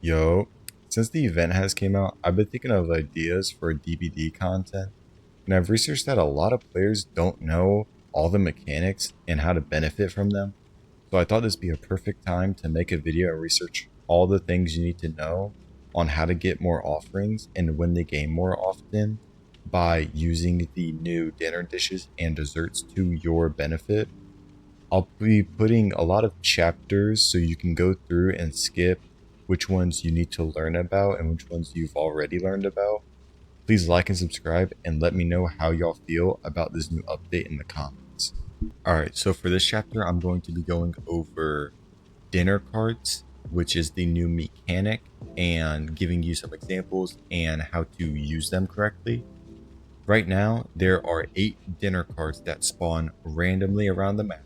Yo, since the event has came out, I've been thinking of ideas for DBD content, and I've researched that a lot of players don't know all the mechanics and how to benefit from them. So I thought this would be a perfect time to make a video and research all the things you need to know on how to get more offerings and win the game more often by using the new dinner dishes and desserts to your benefit. I'll be putting a lot of chapters so you can go through and skip which ones you need to learn about and which ones you've already learned about. Please like and subscribe and let me know how y'all feel about this new update in the comments. Alright, so for this chapter, I'm going to be going over dinner carts, which is the new mechanic, and giving you some examples and how to use them correctly. Right now, there are 8 dinner carts that spawn randomly around the map,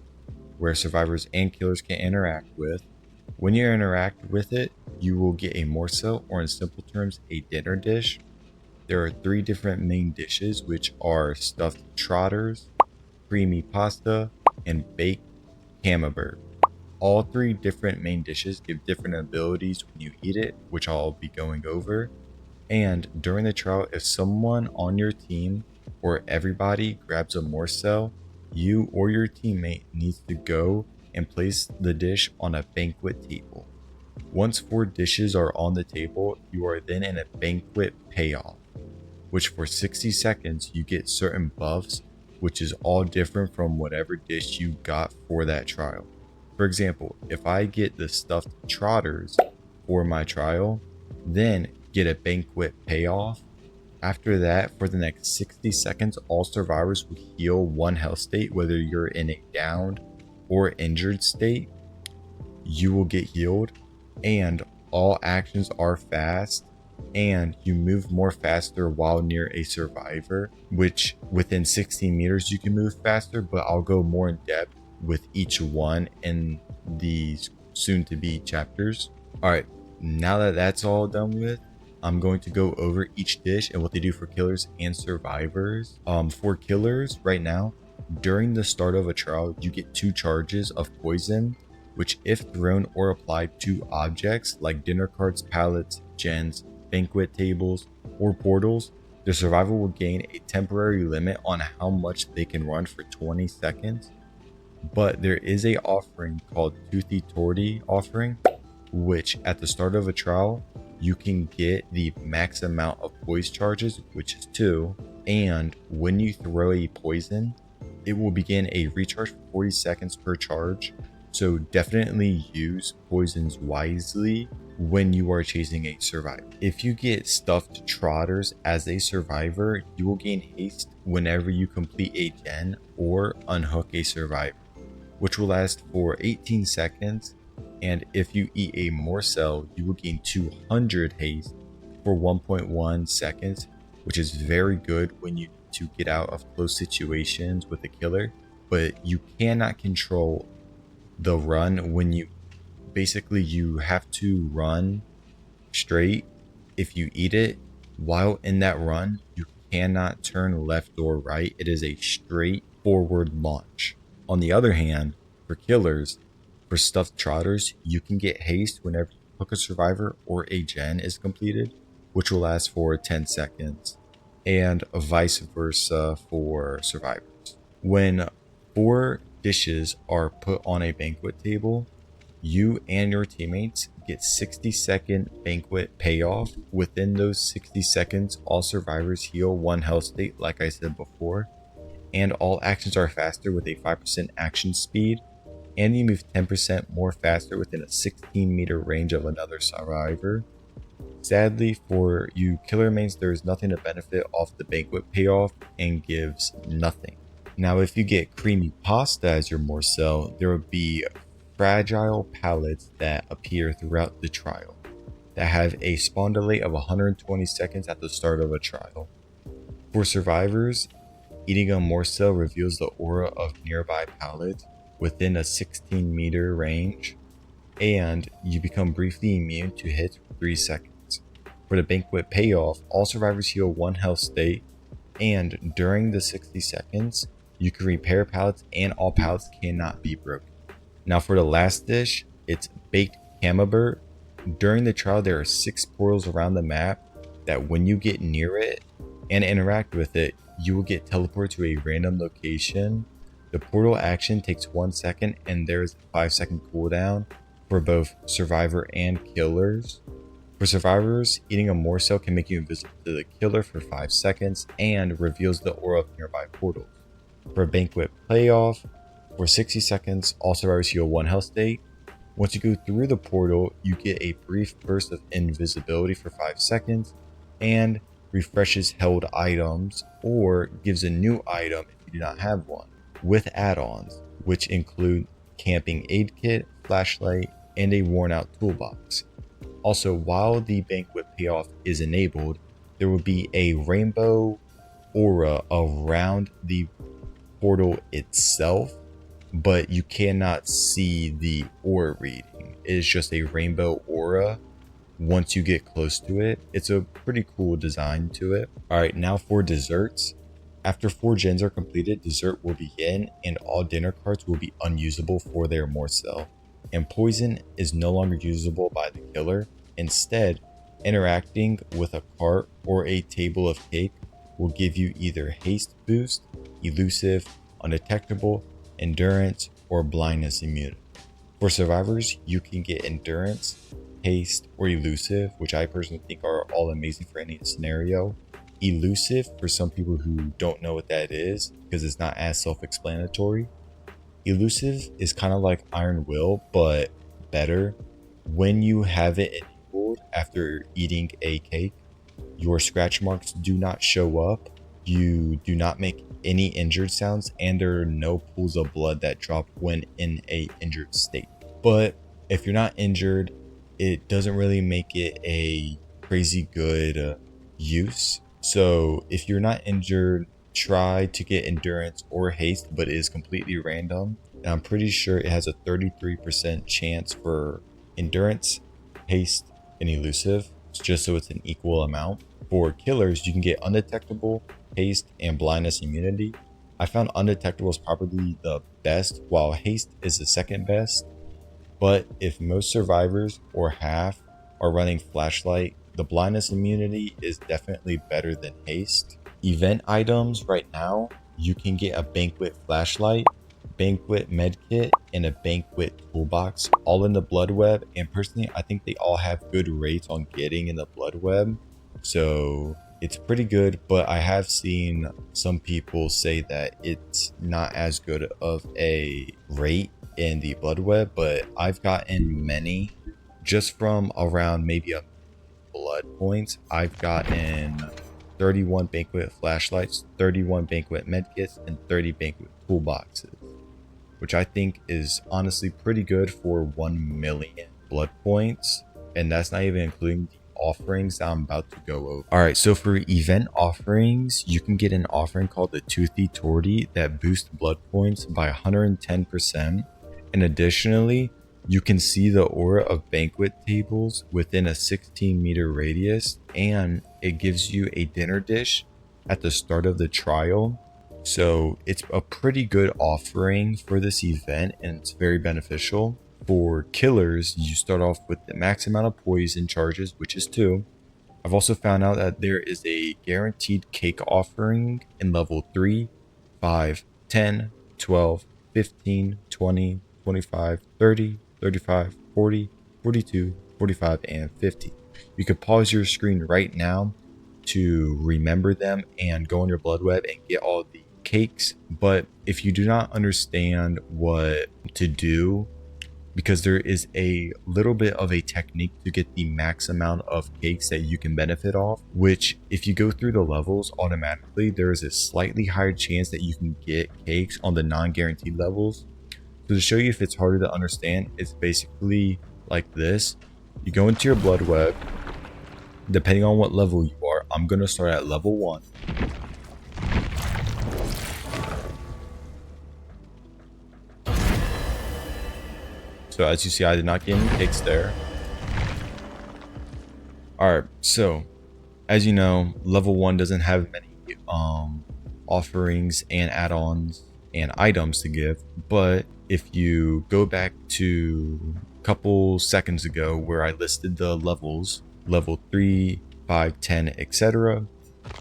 where survivors and killers can interact with. When you interact with it, you will get a morsel, or in simple terms, a dinner dish. There are 3 different main dishes, which are stuffed trotters, creamy pasta, and baked camembert. All 3 different main dishes give different abilities when you eat it, which I'll be going over. And during the trial, if someone on your team or everybody grabs a morsel, you or your teammate needs to go and place the dish on a banquet table. Once 4 dishes are on the table, you are then in a banquet payoff, which for 60 seconds you get certain buffs, which is all different from whatever dish you got for that trial. For example, if I get the stuffed trotters for my trial, then get a banquet payoff. After that, for the next 60 seconds, all survivors will heal 1 health state, whether you're in a downed or injured state, you will get healed, and all actions are fast, and you move more faster while near a survivor, which within 16 meters you can move faster, but I'll go more in depth with each one in these soon to be chapters. Alright, now that that's all done with, I'm going to go over each dish and what they do for killers and survivors. For killers, right now, during the start of a trial, you get 2 charges of poison, which if thrown or applied to objects like dinner carts, pallets, gens, banquet tables, or portals, the survivor will gain a temporary limit on how much they can run for 20 seconds. But there is a offering called Toothy Torty offering, which at the start of a trial, you can get the max amount of poise charges, which is 2, and when you throw a poison, it will begin a recharge for 40 seconds per charge. So definitely use poisons wisely when you are chasing a survivor. If you get stuffed trotters as a survivor, you will gain haste whenever you complete a gen or unhook a survivor, which will last for 18 seconds. And if you eat a morsel, you will gain 200 haste for 1.1 seconds, which is very good when you need to get out of close situations with a killer. But you cannot control the run when you have to run straight. If you eat it while in that run, you cannot turn left or right. It is a straight forward launch. On the other hand, for killers, for stuffed trotters, you can get haste whenever you hook a survivor or a gen is completed, which will last for 10 seconds, and vice versa for survivors. When 4 dishes are put on a banquet table, you and your teammates get 60-second banquet payoff. Within those 60 seconds, all survivors heal 1 health state, like I said before, and all actions are faster with a 5% action speed, and you move 10% more faster within a 16-meter range of another survivor. Sadly for you killer mains, there is nothing to benefit off the banquet payoff and gives nothing. Now if you get creamy pasta as your morsel, there will be fragile pallets that appear throughout the trial that have a spawn delay of 120 seconds at the start of a trial. For survivors, eating a morsel reveals the aura of nearby pallets within a 16-meter range, and you become briefly immune to hits for 3 seconds. For the banquet payoff, all survivors heal 1 health state, and during the 60 seconds, you can repair pallets and all pallets cannot be broken. Now for the last dish, it's baked camembert, During the trial, there are 6 portals around the map that when you get near it and interact with it, you will get teleported to a random location. The portal action takes 1 second and there's a 5-second cooldown for both survivor and killers. For survivors, eating a morsel can make you invisible to the killer for 5 seconds and reveals the aura of nearby portals. For a banquet playoff, for 60 seconds, all survivors heal 1 health state. Once you go through the portal, you get a brief burst of invisibility for 5 seconds and refreshes held items or gives a new item if you do not have one, with add-ons, which include camping aid kit, flashlight, and a worn out toolbox. Also, while the banquet payoff is enabled, there will be a rainbow aura around the portal itself, but you cannot see the aura reading. It is just a rainbow aura once you get close to it. It's a pretty cool design to it. Alright, now for desserts. After 4 gens are completed, dessert will begin and all dinner carts will be unusable for their morsel. And poison is no longer usable by the killer. Instead, interacting with a cart or a table of cake will give you either haste boost, elusive, undetectable, endurance, or blindness immunity. For survivors, you can get endurance, haste, or elusive, which I personally think are all amazing for any scenario. Elusive, for some people who don't know what that is, because it's not as self-explanatory. Elusive is kind of like Iron Will, but better. When you have it enabled after eating a cake, your scratch marks do not show up, you do not make any injured sounds, and there are no pools of blood that drop when in a injured state. But if you're not injured, it doesn't really make it a crazy good use. So if you're not injured, try to get endurance or haste, but it is completely random. And I'm pretty sure it has a 33% chance for endurance, haste, and elusive, just so it's an equal amount. For killers, you can get undetectable, haste, and blindness immunity. I found undetectable is probably the best, while haste is the second best. But if most survivors or half are running flashlight, the blindness immunity is definitely better than haste. Event items right now, you can get a banquet flashlight, banquet medkit, and a banquet toolbox, all in the blood web. And personally, I think they all have good rates on getting in the blood web, so it's pretty good. But I have seen some people say that it's not as good of a rate in the blood web, but I've gotten many just from around maybe a blood points. I've gotten 31 banquet flashlights, 31 banquet medkits, and 30 banquet toolboxes, which I think is honestly pretty good for 1 million blood points. And that's not even including the offerings that I'm about to go over. Alright, so for event offerings, you can get an offering called the Toothy Torty that boosts blood points by 110%. And additionally, you can see the aura of banquet tables within a 16-meter radius, and it gives you a dinner dish at the start of the trial. So it's a pretty good offering for this event, and it's very beneficial. For killers, you start off with the max amount of poison charges, which is 2. I've also found out that there is a guaranteed cake offering in level 3, 5, 10, 12, 15, 20, 25, 30, 35, 40, 42, 45, and 50. You could pause your screen right now to remember them and go on your blood web and get all the cakes. But if you do not understand what to do, because there is a little bit of a technique to get the max amount of cakes that you can benefit off, which if you go through the levels automatically, there is a slightly higher chance that you can get cakes on the non-guaranteed levels. So to show you if it's harder to understand, it's basically like this. You go into your blood web, depending on what level you are. I'm going to start at level 1. So as you see, I did not get any cakes there. Alright, so as you know, level 1 doesn't have many offerings and add-ons and items to give. But if you go back to a couple seconds ago where I listed the levels, level 3, 5, 10, etc.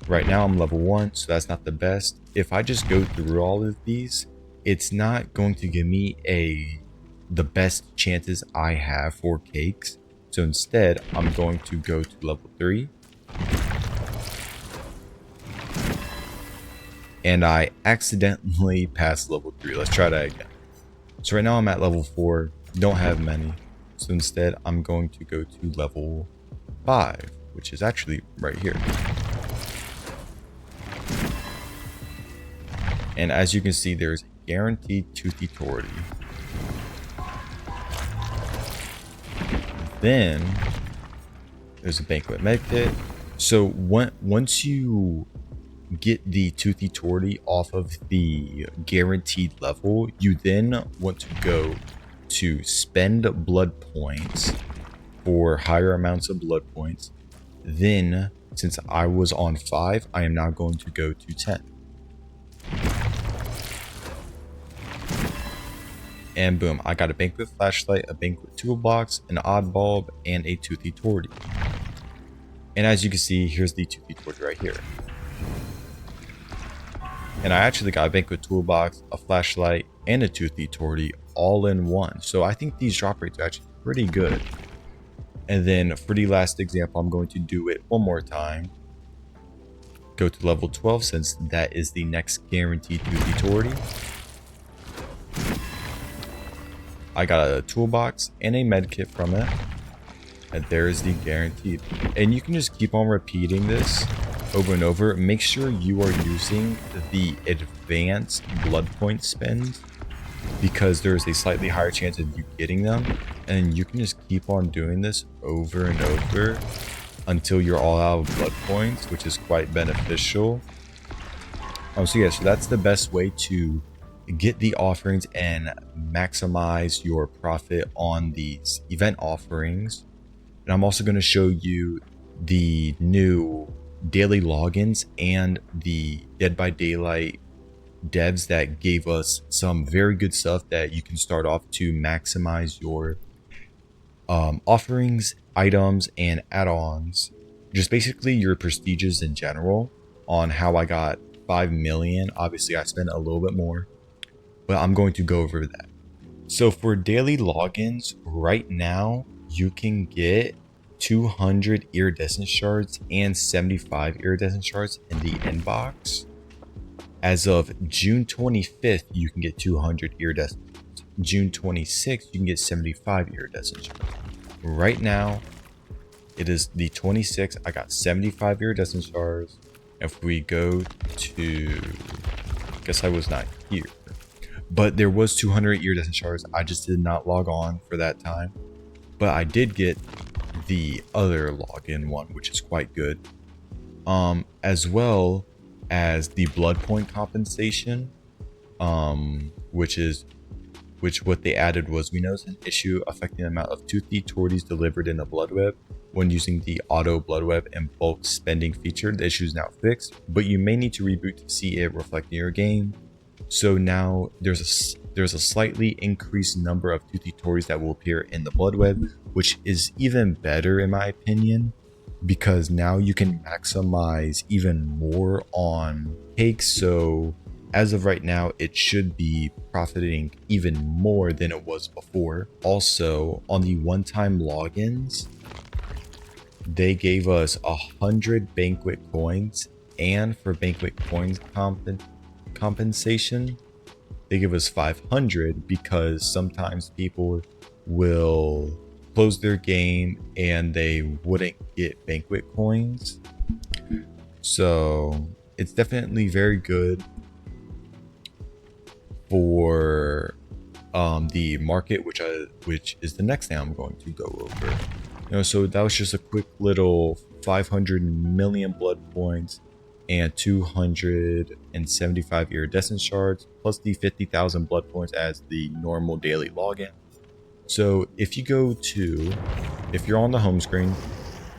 Right now I'm level 1, so that's not the best. If I just go through all of these, it's not going to give me the best chances I have for cakes. So instead, I'm going to go to level 3. And I accidentally passed level 3. Let's try that again. So right now I'm at level 4, don't have many. So instead, I'm going to go to level 5, which is actually right here. And as you can see, there's guaranteed Toothy Torty. Then there's a banquet medkit. So once you get the Toothy Torty off of the guaranteed level, you then want to go to spend blood points for higher amounts of blood points. Then, since I was on 5, I am now going to go to 10. And boom, I got a banquet flashlight, a banquet toolbox, an odd bulb, and a Toothy Torty. And as you can see, here's the Toothy Torty right here. And I actually got a banquet toolbox, a flashlight, and a Toothy Torty all in one. So I think these drop rates are actually pretty good. And then for the last example, I'm going to do it one more time. Go to level 12 since that is the next guaranteed Toothy Torty. I got a toolbox and a med kit from it. And there's the guaranteed. And you can just keep on repeating this over and over. Make sure you are using the advanced blood point spend, because there's a slightly higher chance of you getting them. And you can just keep on doing this over and over until you're all out of blood points, which is quite beneficial. So yeah, so that's the best way to get the offerings and maximize your profit on these event offerings. And I'm also going to show you the new daily logins and the Dead by Daylight devs that gave us some very good stuff that you can start off to maximize your offerings, items, and add-ons. Just basically your prestiges in general, on how I got 5 million. Obviously I spent a little bit more, but I'm going to go over that. So for daily logins, right now you can get 200 iridescent shards and 75 iridescent shards in the inbox. As of June 25th, you can get 200 iridescent shards. June 26th, you can get 75 iridescent shards. Right now, it is the 26th. I got 75 iridescent shards. If we go to, I guess I was not here, but there was 200 iridescent shards. I just did not log on for that time, but I did get the other login one, which is quite good, as well as the blood point compensation, which what they added was, we noticed an issue affecting the amount of Toothy Torties delivered in a blood web when using the auto blood web and bulk spending feature. The issue is now fixed, but you may need to reboot to see it reflect in your game. So now there's a slightly increased number of Toothy Torties that will appear in the blood web, which is even better in my opinion, because now you can maximize even more on cakes. So as of right now, it should be profiting even more than it was before. Also, on the one-time logins, they gave us 100 banquet coins, and for banquet coins compensation, they give us 500, because sometimes people will close their game and they wouldn't get banquet coins. So it's definitely very good for the market, which is the next thing I'm going to go over. So that was just a quick little 500 million blood points and 275 iridescent shards, plus the 50,000 blood points as the normal daily login. So if you're on the home screen,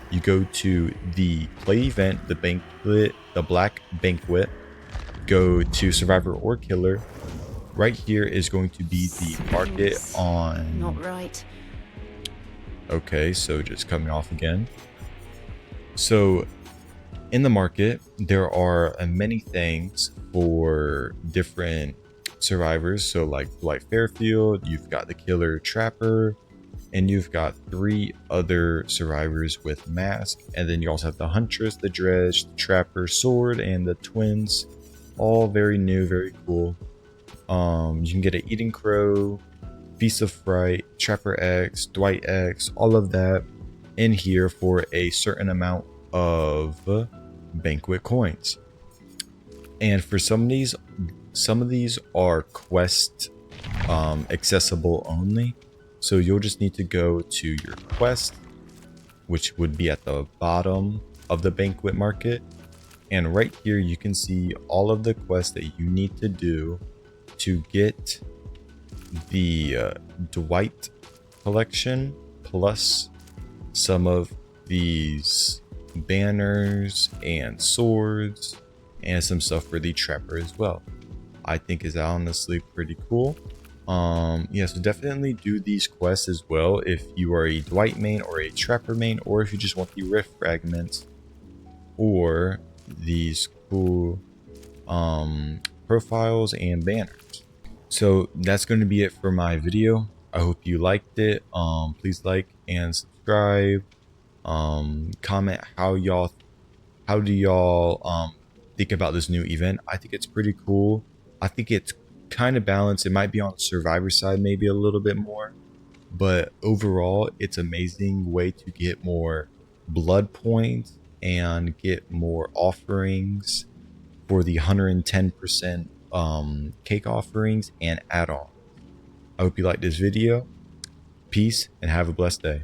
you go to the play event, the banquet, the black banquet, go to survivor or killer, Right here is going to be the market on... Not right. Okay, so just coming off again. So in the market, there are many things for different survivors. So like Blight Fairfield, you've got the Killer Trapper, and you've got 3 other survivors with mask. And then you also have the Huntress, the Dredge, the Trapper, Sword, and the Twins. All very new, very cool. You can get an Eating Crow, Feast of Fright, Trapper X, Dwight X, all of that in here for a certain amount of banquet coins. And for some of these are quest accessible only. So you'll just need to go to your quest, which would be at the bottom of the banquet market. And right here, you can see all of the quests that you need to do to get the Dwight collection, plus some of these banners and swords and some stuff for the Trapper as well. I think is honestly pretty cool. Yeah, so definitely do these quests as well if you are a Dwight main or a Trapper main, or if you just want the Rift fragments or these cool profiles and banners. So that's going to be it for my video. I hope you liked it. Please like and subscribe. Comment how do y'all think about this new event. I think it's pretty cool. I think it's kind of balanced. It might be on the survivor side maybe a little bit more, but overall it's an amazing way to get more blood points and get more offerings for the 110% cake offerings and add-on. I hope you liked this video. Peace and have a blessed day.